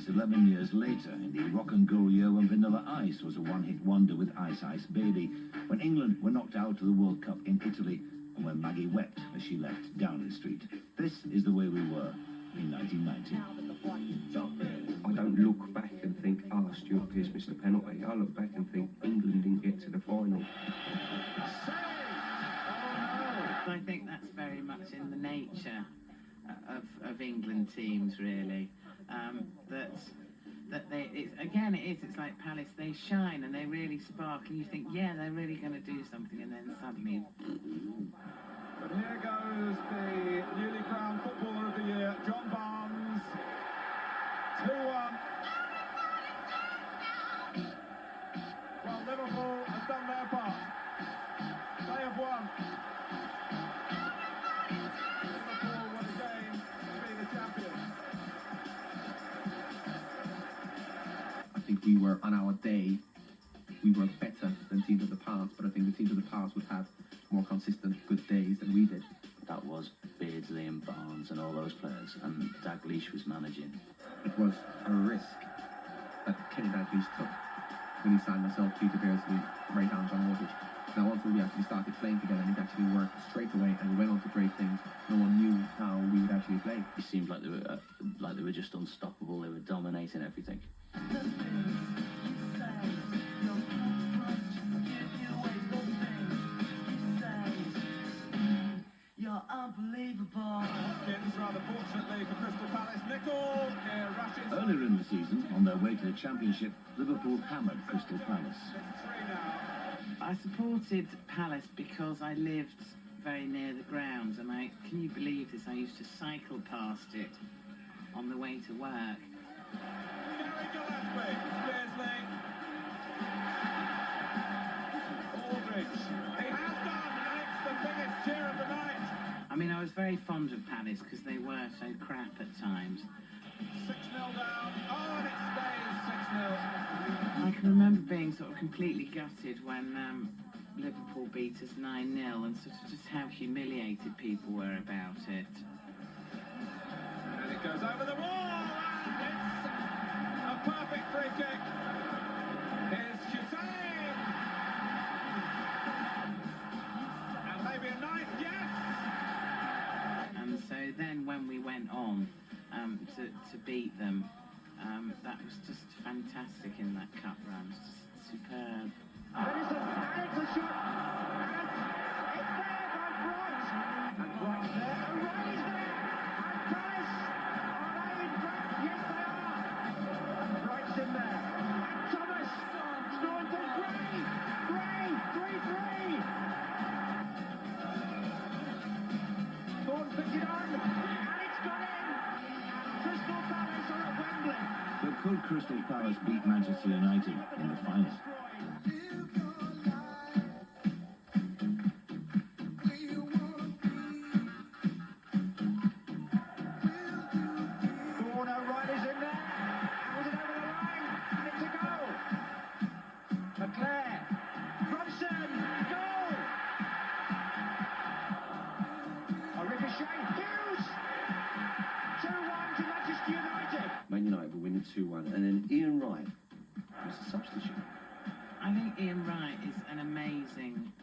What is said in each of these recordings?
is 11 years later in the rock and roll year when Vanilla Ice was a one-hit wonder with Ice Ice Baby, when England were knocked out of the World Cup in Italy, and when Maggie wept as she left Downing Street. This is the way we were in 1990. I don't look back and think, oh, Stuart Pearce missed a penalty. I look back and think England didn't get to the final. I think that's very much in the nature of England teams, really. It's like Palace, they shine and they really spark, and you think, yeah, they're really going to do something, and then suddenly... But here goes the newly crowned Footballer of the Year, John Barnes. 2-1. Well, Liverpool have done their part. They have won. Liverpool won the game to be the champions. I think we were, on our day, we were better than teams of the past, but I think the teams of the past would have more consistent good days than we did. That was Beardsley and Barnes and all those players, and Dalglish was managing. It was a risk that Kenny Dalglish took when he signed myself, Peter Beardsley, right hand on Aldridge. Now, until we actually started playing together and it actually worked straight away and we went on to great things, no one knew how we would actually play. It seemed like they were just unstoppable. They were dominating everything. Unbelievable. Hopkins, rather fortunately for Crystal Palace. Nicol rushes. Earlier in the season, on their way to the Championship, Liverpool hammered Crystal Palace. I supported Palace because I lived very near the ground, and can you believe this? I used to cycle past it on the way to work. Gary Gillespie, Beardsley. Aldridge. He has done, and it's the biggest cheer of the night. I mean, I was very fond of Palace because they were so crap at times. 6-0 down. Oh, and it stays 6-0. I can remember being sort of completely gutted when Liverpool beat us 9-0, and sort of just how humiliated people were about it. And it goes over the wall, and it's a perfect free kick. Here's Hussein. And maybe a ninth, yes! And so then when we went on to beat them, that was just fantastic in that cup run. Just superb. And it's a shot. And it's there by Bright. And Bright's there. And Wright is there. And Palace. Are they in front? Yes, they are. Bright's in there. And Thomas. Scoring for Gray. Gray. 3-3. Thorne picked it on. And it's gone in. And Crystal Palace are at Wembley. But could Crystal Palace beat Manchester United in the final? Man United were winning 2-1, and then Ian Wright was a substitute. I think Ian Wright is an amazing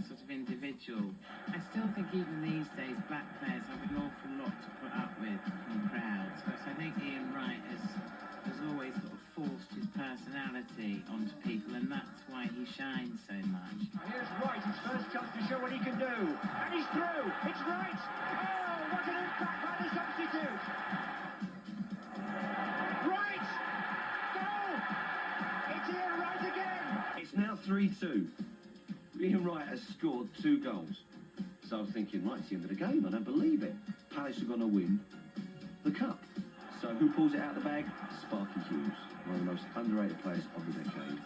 sort of individual. I still think even these days black players have an awful lot to put up with from crowds, but I think Ian Wright has always sort of forced his personality onto people, and that's why he shines so much. Here's Wright, his first chance to show what he can do, and he's through. It's Wright. Oh, what an impact by the substitute. Wright! Goal! It's Ian Wright again. It's now 3-2. Ian Wright has scored 2 goals. So I was thinking, right, it's the end of the game. I don't believe it. Palace are going to win the cup. So who pulls it out of the bag? Sparky Hughes, one of the most underrated players of the decade.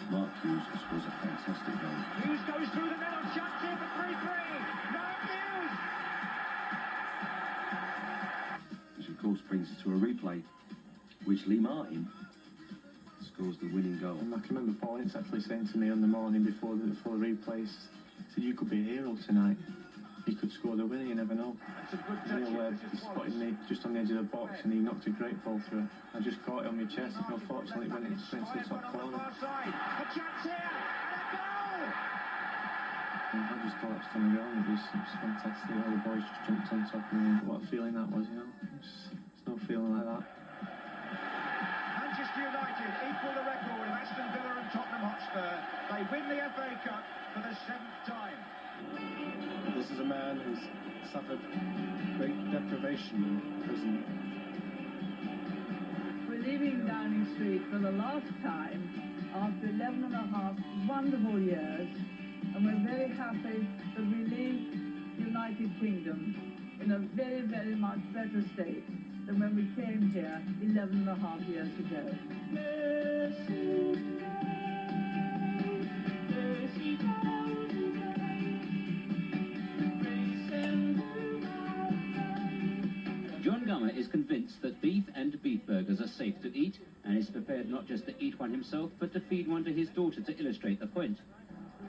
Mark Hughes scores a fantastic goal. Hughes goes through the middle, shots here for 3-3. Mark Hughes! Which of course brings us to a replay, which Lee Martin scores the winning goal. And I can remember Barnes actually saying to me on the morning before the replays, he said, "You could be a hero tonight." he could score the winner, you never know. Where he spotted me just on the edge of the box and he knocked a great ball through it. I just caught it on my chest and unfortunately it went straight to the top corner. I just collapsed on the ground. It was fantastic. All the boys just jumped on top of me. What a feeling that was, you know. It's no feeling like that. Manchester United equal the record of Aston Villa and Tottenham Hotspur. They win the FA Cup for the 7th time. This is a man who's suffered great deprivation in prison. We're leaving Downing Street for the last time after 11 and a half wonderful years, and we're very happy that we leave the United Kingdom in a very, very much better state than when we came here 11 and a half years ago. John Gummer is convinced that beef and beef burgers are safe to eat, and is prepared not just to eat one himself, but to feed one to his daughter to illustrate the point.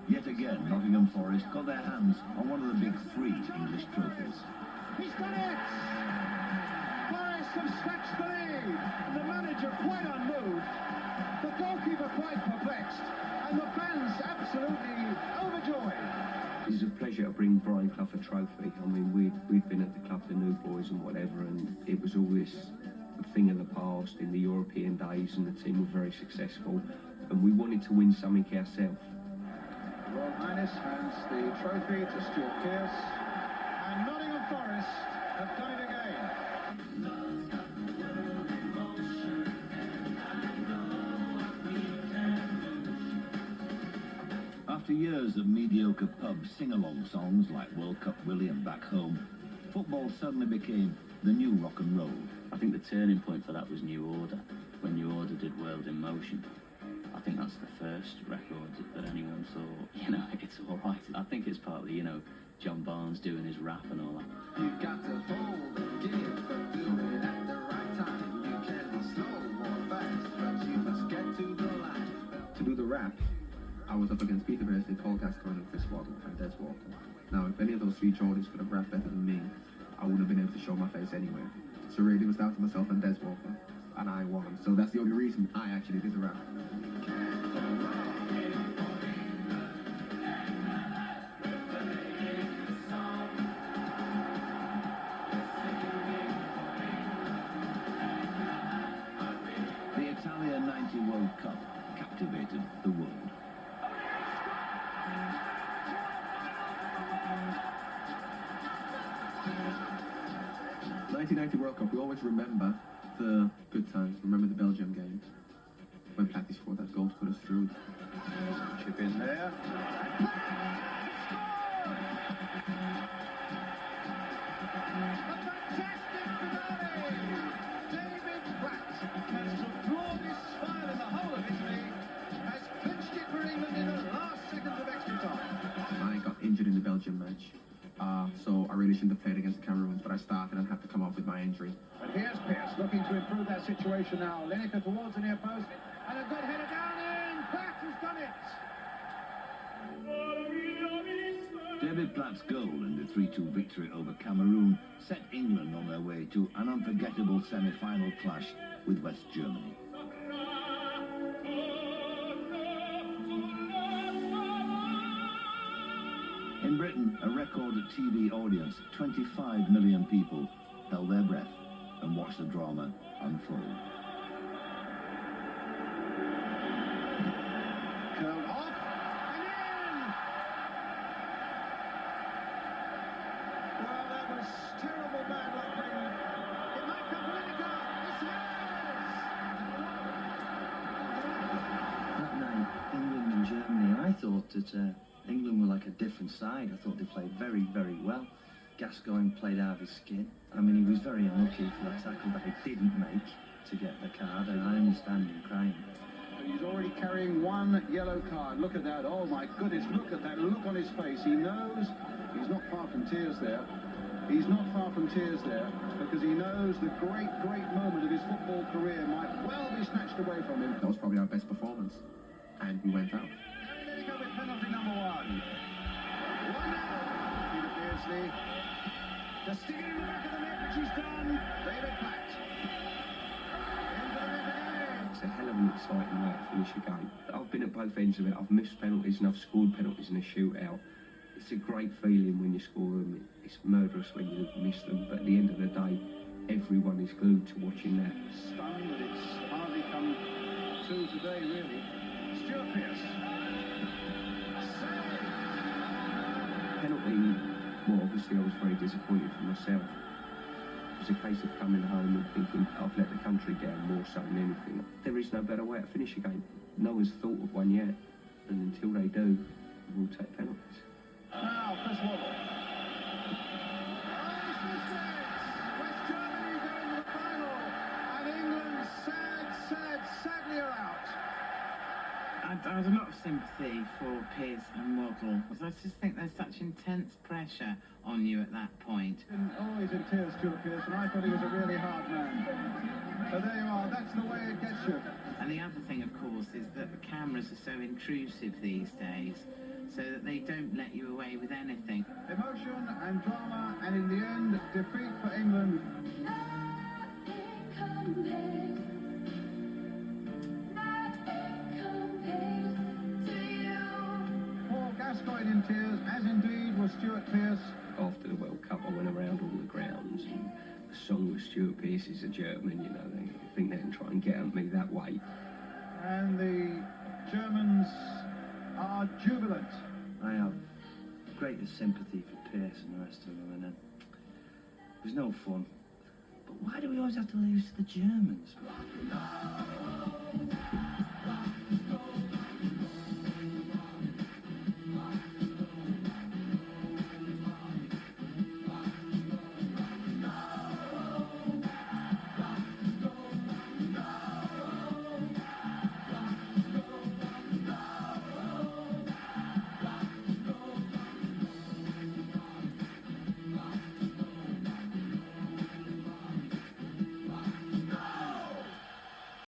Yet again, Nottingham Forest got their hands on one of the big 3 English trophies. He's got it! Forest have snatched the lead. The manager quite unmoved, the goalkeeper quite perplexed, and the fans absolutely overjoyed. It's a pleasure to bring Brian Clough a trophy. I mean, we'd been at the club, the new boys and whatever, and it was always a thing of the past in the European days, and the team were very successful, and we wanted to win something ourselves. Royal Highness hands the trophy to Stuart Pearce, and Nottingham Forest have done it again. After years of mediocre pub sing-along songs like World Cup Willie and Back Home, football suddenly became the new rock and roll. I think the turning point for that was New Order, when New Order did World in Motion. I think that's the first record that anyone thought, you know, it's all right. I think it's partly, you know, John Barnes doing his rap and all that. You've got to hold and give, but do it at the right time. You can be slow or fast, but you must get to the line. To do the rap, I was up against Peter Beardsley, Paul Gascoigne and Chris Waddle and Des Walker. Now, if any of those 3 Geordies could have rapped better than me, I wouldn't have been able to show my face anywhere. So really, it was down to myself and Des Walker, and I won. So that's the only reason I actually did the rap. The Italia 90 World Cup captivated the world. The 1990 World Cup, we always remember the good times. Remember the Belgium game when Platty scored that goal to put us through. Chip in there. David Platt has the broadest smile in the whole of Italy, has clinched it for England in the last seconds of extra time. I got injured in the Belgium match, so I really shouldn't have played against the Cameroons, but I started and had to come off with my injury. And here's Pearce looking to improve that situation now. Lineker towards the near post, and a good header down in. Platt has done it. David Platt's goal in the 3-2 victory over Cameroon set England on their way to an unforgettable semi-final clash with West Germany. In Britain, a record TV audience, 25 million people, held their breath and watched the drama unfold. Curled off, and in! Well, that was terrible bad luck, England. It might come for Lineker. It's That night, England and Germany, I thought that England were like a different side. I thought they played very, very well. Gascoigne played out of his skin. I mean, he was very unlucky for that tackle that he didn't make to get the card, and I understand him crying. He's already carrying 1 yellow card. Look at that. Oh, my goodness. Look at that look on his face. He knows he's not far from tears there. He's not far from tears there because he knows the great, great moment of his football career might well be snatched away from him. That was probably our best performance, and we went out. Lineker with penalty number 1. 1-0. Peter Beardsley Beardsley. Just sticking in the back of the net, which he's done. David Platt. Into the net again. It's a hell of an exciting way to finish a game. I've been at both ends of it. I've missed penalties and I've scored penalties in a shootout. It's a great feeling when you score them. It's murderous when you miss them. But at the end of the day, everyone is glued to watching that. Stunned, but it's hardly come true today, really. Stuart Pearce. Penalty, well, obviously I was very disappointed for myself. It was a case of coming home and thinking, I've let the country down more so than anything. There is no better way to finish a game. No one's thought of one yet, and until they do, we'll take penalties. Now, Chris Waddle. West Germany's in the final, and England sadly are out. I had a lot of sympathy for Pearce and Waddle, because I just think there's such intense pressure on you at that point. Always in tears, Stuart Pearce, and I thought he was a really hard man. So there you are, that's the way it gets you. And the other thing, of course, is that the cameras are so intrusive these days, so that they don't let you away with anything. Emotion and drama, and in the end, defeat for England. Paul Gascoigne in tears, as indeed was Stuart Pearce. After the World Cup, I went around all the grounds, and the song was Stuart Pearce is a German, you know, they think they can try and get at me that way. And the Germans are jubilant. I have greatest sympathy for Pearce and the rest of them, and it was no fun. But why do we always have to lose to the Germans?